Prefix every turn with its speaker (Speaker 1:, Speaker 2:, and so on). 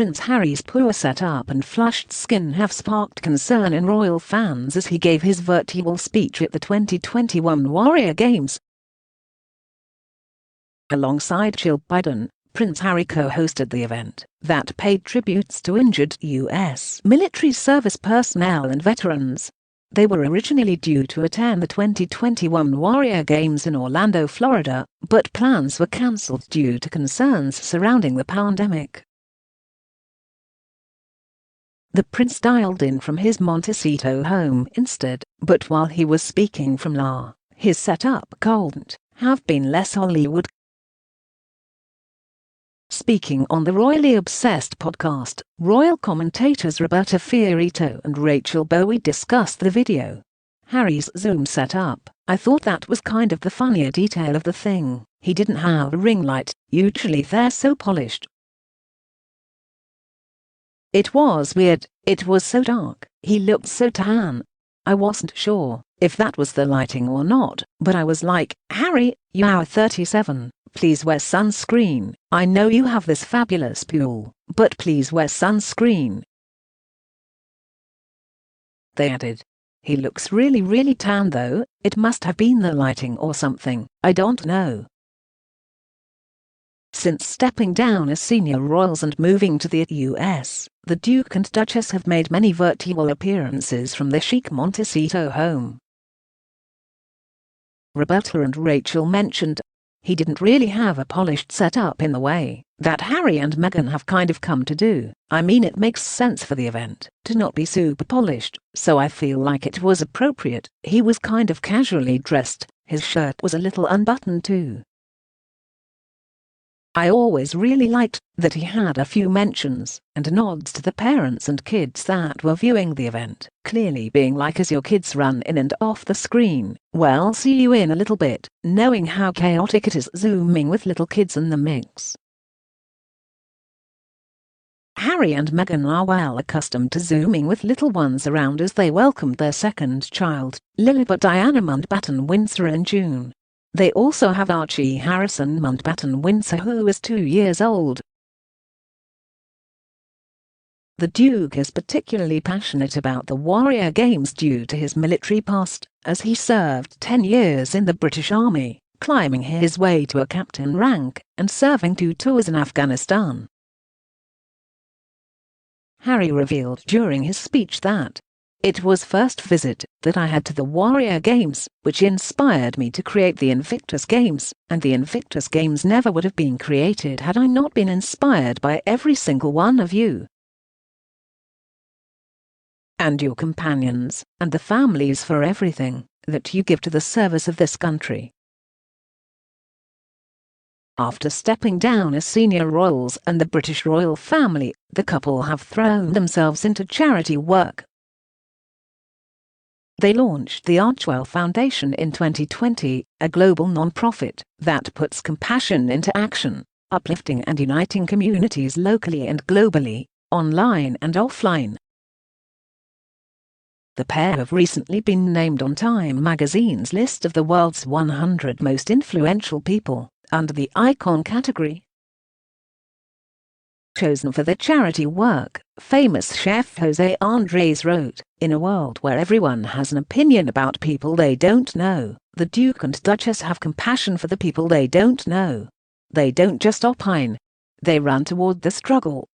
Speaker 1: Prince Harry's poor setup and flushed skin have sparked concern in royal fans as he gave his virtual speech at the 2021 Warrior Games. Alongside Jill Biden, Prince Harry co-hosted the event that paid tributes to injured U.S. military service personnel and veterans. They were originally due to attend the 2021 Warrior Games in Orlando, Florida, but plans were cancelled due to concerns surrounding the pandemic. The prince dialed in from his Montecito home instead, but while he was speaking from La, his setup couldn't have been less Hollywood. Speaking on the Royally Obsessed podcast, royal commentators Roberta Fiorito and Rachel Bowie discussed the video. Harry's Zoom setup, I thought that was kind of the funnier detail of the thing. He didn't have a ring light, usually they're so polished. It was weird, it was so dark, he looked so tan. I wasn't sure if that was the lighting or not, but I was like, Harry, you are 37, please wear sunscreen. I know you have this fabulous pool, but please wear sunscreen. They added. He looks really tan though, it must have been the lighting or something, I don't know. Since stepping down as senior royals and moving to the US, the Duke and Duchess have made many virtual appearances from their chic Montecito home. Roberta and Rachel mentioned, he didn't really have a polished setup in the way that Harry and Meghan have kind of come to do. I mean, it makes sense for the event to not be super polished, so I feel like it was appropriate. He was kind of casually dressed, his shirt was a little unbuttoned too. I always really liked that he had a few mentions and nods to the parents and kids that were viewing the event, clearly being like, as your kids run in and off the screen, well, see you in a little bit, knowing how chaotic it is zooming with little kids in the mix. Harry and Meghan are well accustomed to zooming with little ones around as they welcomed their second child, Lilibet Diana Mountbatten-Windsor, in June. They also have Archie Harrison Mountbatten-Windsor, who is 2 years old. The Duke is particularly passionate about the Warrior Games due to his military past, as he served 10 years in the British Army, climbing his way to a captain rank and serving 2 tours in Afghanistan. Harry revealed during his speech that it was first visit that I had to the Warrior Games, which inspired me to create the Invictus Games, and the Invictus Games never would have been created had I not been inspired by every single one of you. And your companions, and the families, for everything that you give to the service of this country. After stepping down as senior royals and the British royal family, the couple have thrown themselves into charity work. They launched the Archwell Foundation in 2020, a global non-profit that puts compassion into action, uplifting and uniting communities locally and globally, online and offline. The pair have recently been named on Time magazine's list of the world's 100 most influential people, under the Icon category. Chosen for their charity work, famous chef Jose Andres wrote, "In a world where everyone has an opinion about people they don't know, the Duke and Duchess have compassion for the people they don't know. They don't just opine. They run toward the struggle."